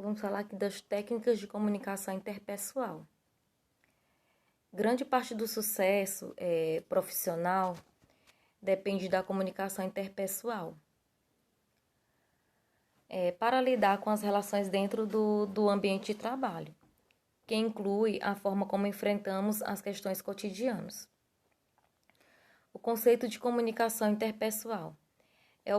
vamos falar aqui das técnicas de comunicação interpessoal. Grande parte do sucesso profissional depende da comunicação interpessoal. Para lidar com as relações dentro do ambiente de trabalho, que inclui a forma como enfrentamos as questões cotidianas. O conceito de comunicação interpessoal é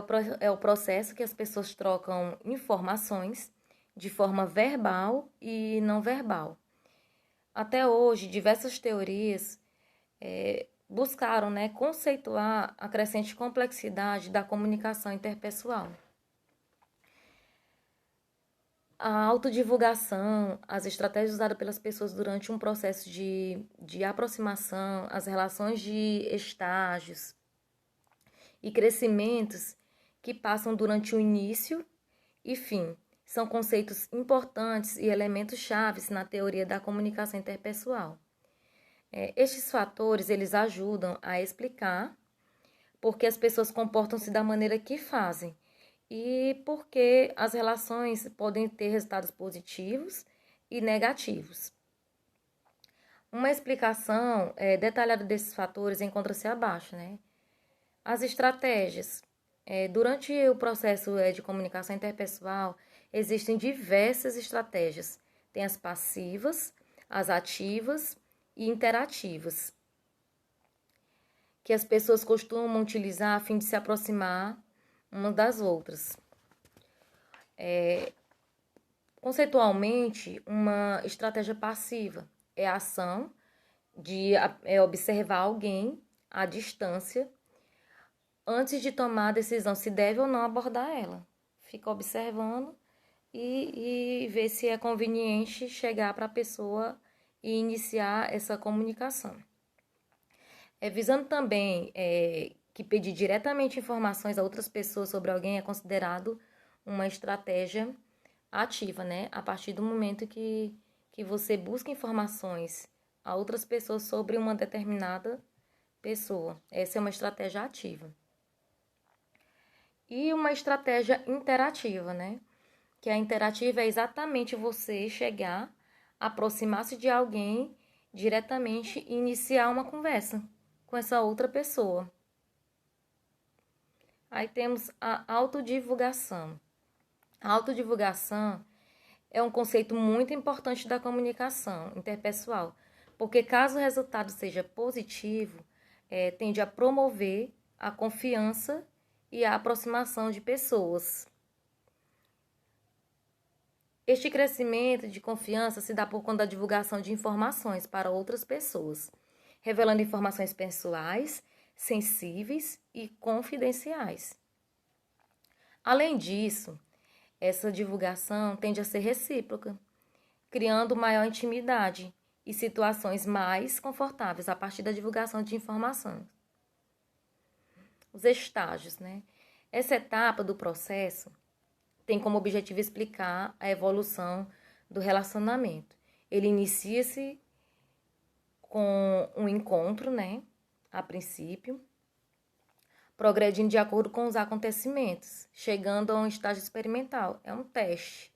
o processo que as pessoas trocam informações de forma verbal e não verbal. Até hoje, diversas teorias buscaram conceituar a crescente complexidade da comunicação interpessoal. A autodivulgação, as estratégias usadas pelas pessoas durante um processo de aproximação, as relações de estágios e crescimentos que passam durante o início e fim, são conceitos importantes e elementos chaves na teoria da comunicação interpessoal. Estes fatores, eles ajudam a explicar por que as pessoas comportam-se da maneira que fazem e por que as relações podem ter resultados positivos e negativos. Uma explicação detalhada desses fatores encontra-se abaixo, As estratégias. Durante o processo de comunicação interpessoal, existem diversas estratégias. Tem as passivas, as ativas e interativas, que as pessoas costumam utilizar a fim de se aproximar umas das outras. Conceitualmente, uma estratégia passiva é a ação de observar alguém à distância antes de tomar a decisão se deve ou não abordar ela. Fica observando e ver se é conveniente chegar para a pessoa e iniciar essa comunicação. Visando também que pedir diretamente informações a outras pessoas sobre alguém é considerado uma estratégia ativa, A partir do momento que você busca informações a outras pessoas sobre uma determinada pessoa. Essa é uma estratégia ativa. E uma estratégia interativa, Que a interativa é exatamente você chegar, aproximar-se de alguém diretamente e iniciar uma conversa com essa outra pessoa. Aí temos a autodivulgação. A autodivulgação é um conceito muito importante da comunicação interpessoal, porque caso o resultado seja positivo, tende a promover a confiança e a aproximação de pessoas. Este crescimento de confiança se dá por conta da divulgação de informações para outras pessoas, revelando informações pessoais, sensíveis e confidenciais. Além disso, essa divulgação tende a ser recíproca, criando maior intimidade e situações mais confortáveis a partir da divulgação de informações. Os estágios, Essa etapa do processo tem como objetivo explicar a evolução do relacionamento. Ele inicia-se com um encontro, a princípio, progredindo de acordo com os acontecimentos, chegando a um estágio experimental. É um teste,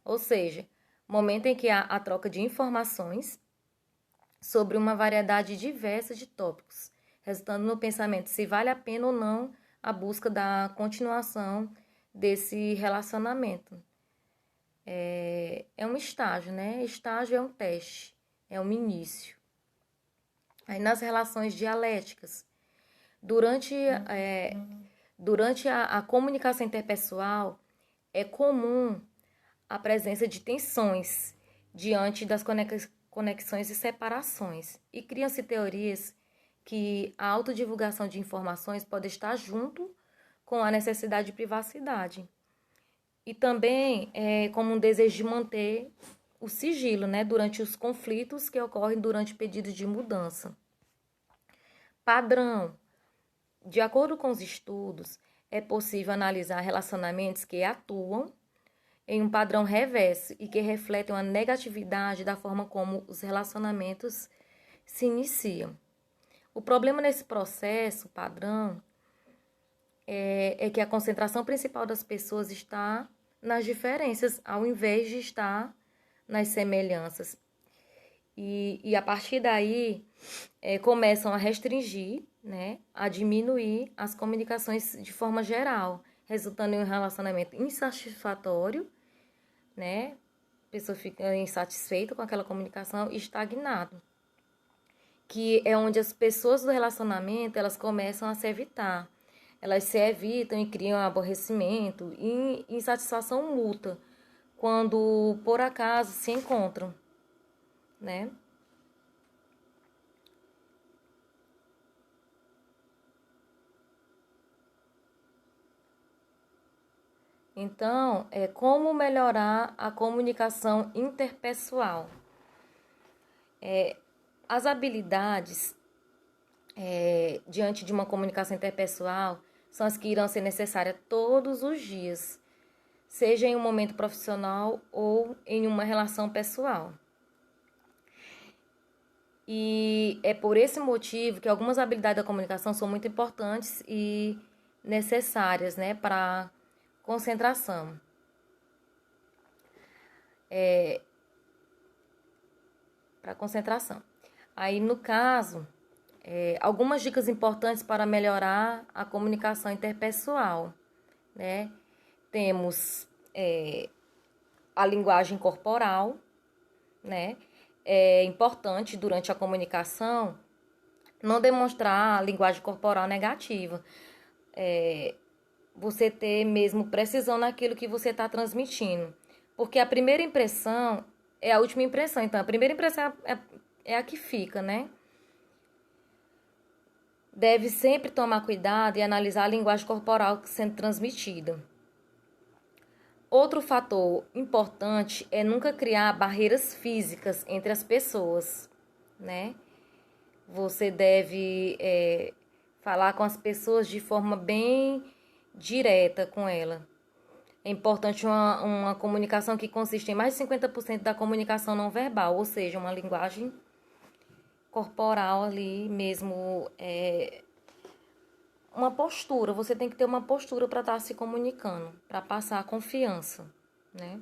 ou seja, momento em que há a troca de informações sobre uma variedade diversa de tópicos, resultando no pensamento se vale a pena ou não a busca da continuação desse relacionamento. É um estágio, Estágio é um teste, é um início. Aí nas relações dialéticas, durante a comunicação interpessoal, é comum a presença de tensões diante das conexões e separações. E criam-se teorias que a autodivulgação de informações pode estar junto com a necessidade de privacidade. E também como um desejo de manter o sigilo, durante os conflitos que ocorrem durante pedidos de mudança. Padrão. De acordo com os estudos, é possível analisar relacionamentos que atuam em um padrão reverso e que refletem a negatividade da forma como os relacionamentos se iniciam. O problema nesse processo padrão é que a concentração principal das pessoas está nas diferenças, ao invés de estar nas semelhanças. E a partir daí, começam a restringir, né, a diminuir as comunicações de forma geral, resultando em um relacionamento insatisfatório, né? A pessoa fica insatisfeita com aquela comunicação e estagnado. Que é onde as pessoas do relacionamento, elas começam a se evitar. Elas se evitam e criam aborrecimento e insatisfação mútua quando por acaso se encontram, né? Então, como melhorar a comunicação interpessoal? As habilidades diante de uma comunicação interpessoal são as que irão ser necessárias todos os dias, seja em um momento profissional ou em uma relação pessoal. E é por esse motivo que algumas habilidades da comunicação são muito importantes e necessárias, né, para concentração. Para concentração. Aí, no caso, algumas dicas importantes para melhorar a comunicação interpessoal, né? Temos a linguagem corporal, né? É importante durante a comunicação não demonstrar a linguagem corporal negativa. Você ter mesmo precisão naquilo que você está transmitindo. Porque a primeira impressão é a última impressão. Então, a primeira impressão é a que fica, né? Deve sempre tomar cuidado e analisar a linguagem corporal sendo transmitida. Outro fator importante é nunca criar barreiras físicas entre as pessoas, né? Você deve falar com as pessoas de forma bem direta com ela. É importante uma comunicação que consiste em mais de 50% da comunicação não verbal, ou seja, uma linguagem corporal ali mesmo, uma postura. Você tem que ter uma postura para estar se comunicando, para passar a confiança, né?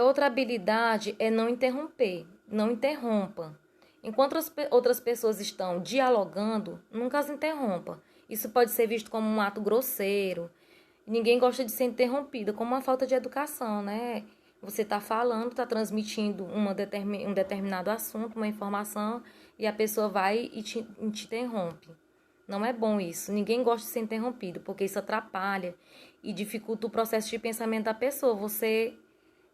Outra habilidade é não interromper, não interrompa. Enquanto outras pessoas estão dialogando, nunca as interrompa. Isso pode ser visto como um ato grosseiro. Ninguém gosta de ser interrompido, como uma falta de educação, né? Você está falando, está transmitindo um determinado assunto, uma informação, e a pessoa vai e te interrompe. Não é bom isso. Ninguém gosta de ser interrompido, porque isso atrapalha e dificulta o processo de pensamento da pessoa. Você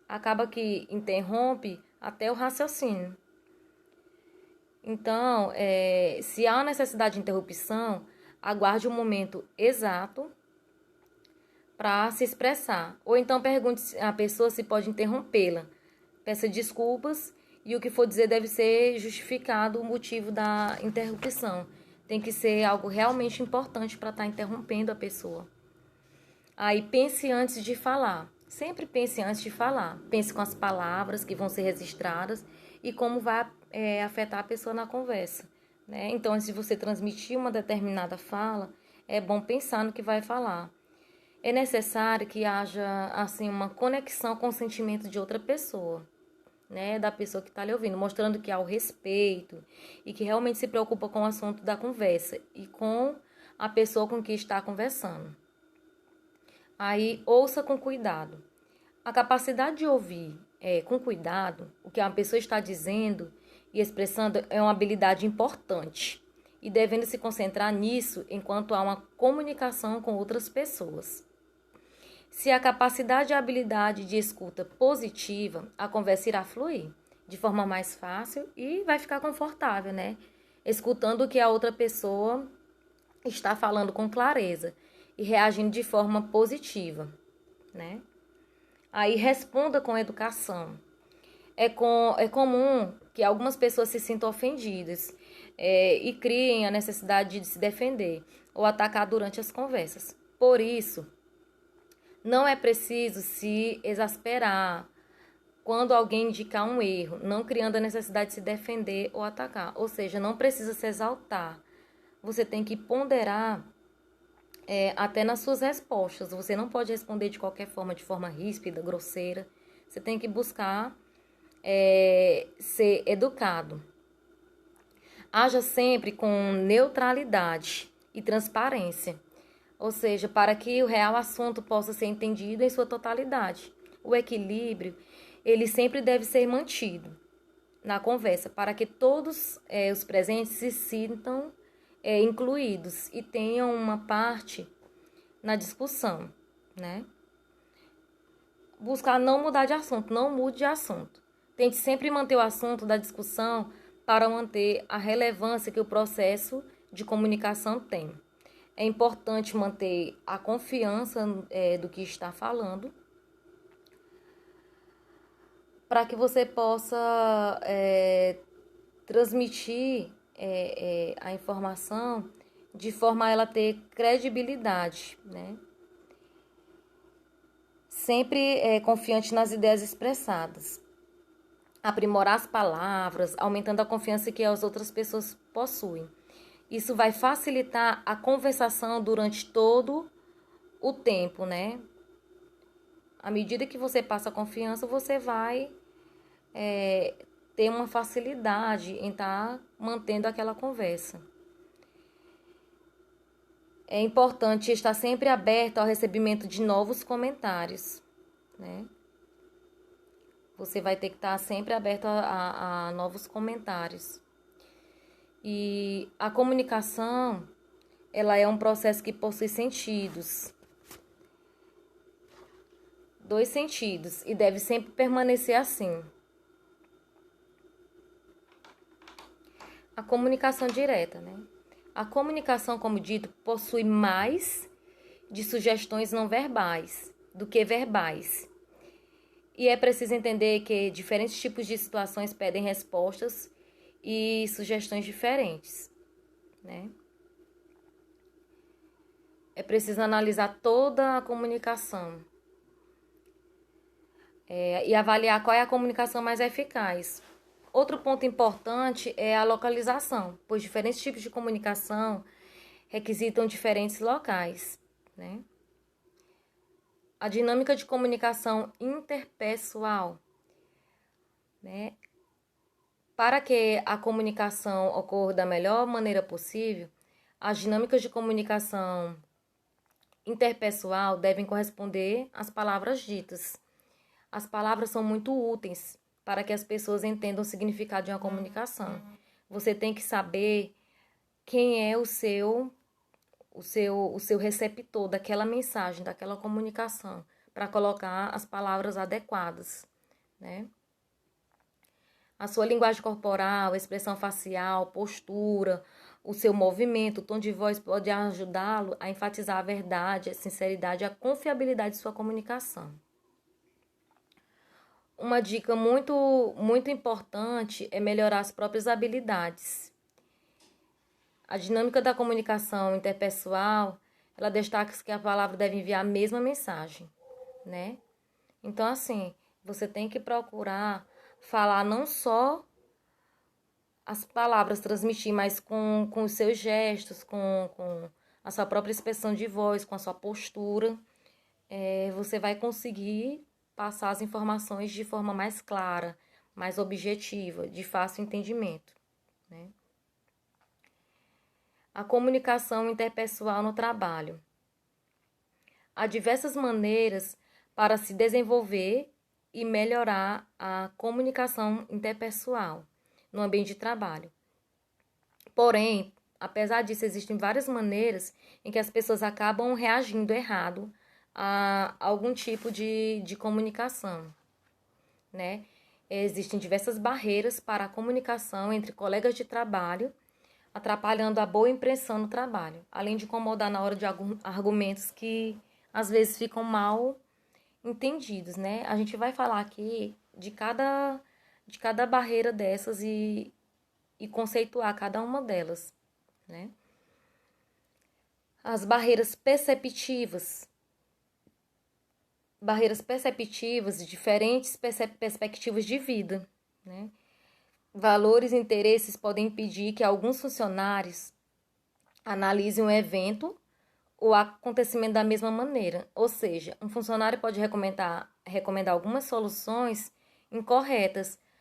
acaba que interrompe até o raciocínio. Então, se há necessidade de interrupção, aguarde o momento exato para se expressar. Ou então pergunte à pessoa se pode interrompê-la. Peça desculpas e o que for dizer deve ser justificado o motivo da interrupção. Tem que ser algo realmente importante para estar interrompendo a pessoa. Aí pense antes de falar. Sempre pense antes de falar. Pense com as palavras que vão ser registradas e como vai afetar a pessoa na conversa, né? Então, antes de você transmitir uma determinada fala, é bom pensar no que vai falar. É necessário que haja assim uma conexão com o sentimento de outra pessoa, né, da pessoa que está lhe ouvindo, mostrando que há o respeito e que realmente se preocupa com o assunto da conversa e com a pessoa com quem está conversando. Aí, ouça com cuidado. A capacidade de ouvir com cuidado o que a pessoa está dizendo e expressando é uma habilidade importante e devendo se concentrar nisso enquanto há uma comunicação com outras pessoas. Se a capacidade e a habilidade de escuta positiva, a conversa irá fluir de forma mais fácil e vai ficar confortável, né? Escutando o que a outra pessoa está falando com clareza e reagindo de forma positiva, né? Aí responda com educação. É comum que algumas pessoas se sintam ofendidas e criem a necessidade de se defender ou atacar durante as conversas. Por isso, não é preciso se exasperar quando alguém indicar um erro, não criando a necessidade de se defender ou atacar. Ou seja, não precisa se exaltar. Você tem que ponderar até nas suas respostas. Você não pode responder de qualquer forma, de forma ríspida, grosseira. Você tem que buscar ser educado. Haja sempre com neutralidade e transparência, ou seja, para que o real assunto possa ser entendido em sua totalidade. O equilíbrio, ele sempre deve ser mantido na conversa, para que todos os presentes se sintam incluídos e tenham uma parte na discussão, né? Buscar não mudar de assunto, não mude de assunto. Tente sempre manter o assunto da discussão para manter a relevância que o processo de comunicação tem. É importante manter a confiança do que está falando, para que você possa transmitir a informação de forma a ela ter credibilidade, né? Sempre confiante nas ideias expressadas. Aprimorar as palavras, aumentando a confiança que as outras pessoas possuem. Isso vai facilitar a conversação durante todo o tempo, né? À medida que você passa a confiança, você vai ter uma facilidade em estar mantendo aquela conversa. É importante estar sempre aberto ao recebimento de novos comentários, né? Você vai ter que estar sempre aberto a novos comentários. E a comunicação, ela é um processo que possui sentidos. 2 sentidos, e deve sempre permanecer assim. A comunicação direta, né? A comunicação, como dito, possui mais de sugestões não verbais do que verbais. E é preciso entender que diferentes tipos de situações pedem respostas e sugestões diferentes, né? É preciso analisar toda a comunicação e avaliar qual é a comunicação mais eficaz. Outro ponto importante é a localização, pois diferentes tipos de comunicação requisitam diferentes locais, né? A dinâmica de comunicação interpessoal, né? Para que a comunicação ocorra da melhor maneira possível, as dinâmicas de comunicação interpessoal devem corresponder às palavras ditas. As palavras são muito úteis para que as pessoas entendam o significado de uma comunicação. Você tem que saber quem é o seu receptor daquela mensagem, daquela comunicação, para colocar as palavras adequadas, né? A sua linguagem corporal, a expressão facial, postura, o seu movimento, o tom de voz pode ajudá-lo a enfatizar a verdade, a sinceridade, a confiabilidade de sua comunicação. Uma dica muito importante é melhorar as próprias habilidades. A dinâmica da comunicação interpessoal, ela destaca que a palavra deve enviar a mesma mensagem, né? Então, assim, você tem que procurar falar não só as palavras, transmitir, mas com os seus gestos, com a sua própria expressão de voz, com a sua postura, você vai conseguir passar as informações de forma mais clara, mais objetiva, de fácil entendimento, né? A comunicação interpessoal no trabalho. Há diversas maneiras para se desenvolver e melhorar a comunicação interpessoal no ambiente de trabalho. Porém, apesar disso, existem várias maneiras em que as pessoas acabam reagindo errado a algum tipo de comunicação, né? Existem diversas barreiras para a comunicação entre colegas de trabalho, atrapalhando a boa impressão no trabalho, além de incomodar na hora de argumentos que às vezes ficam mal entendidos, né? A gente vai falar aqui de cada barreira dessas e conceituar cada uma delas, né? As barreiras perceptivas de diferentes perspectivas de vida, né? Valores e interesses podem impedir que alguns funcionários analisem um evento o acontecimento da mesma maneira. Ou seja, um funcionário pode recomendar algumas soluções incorretas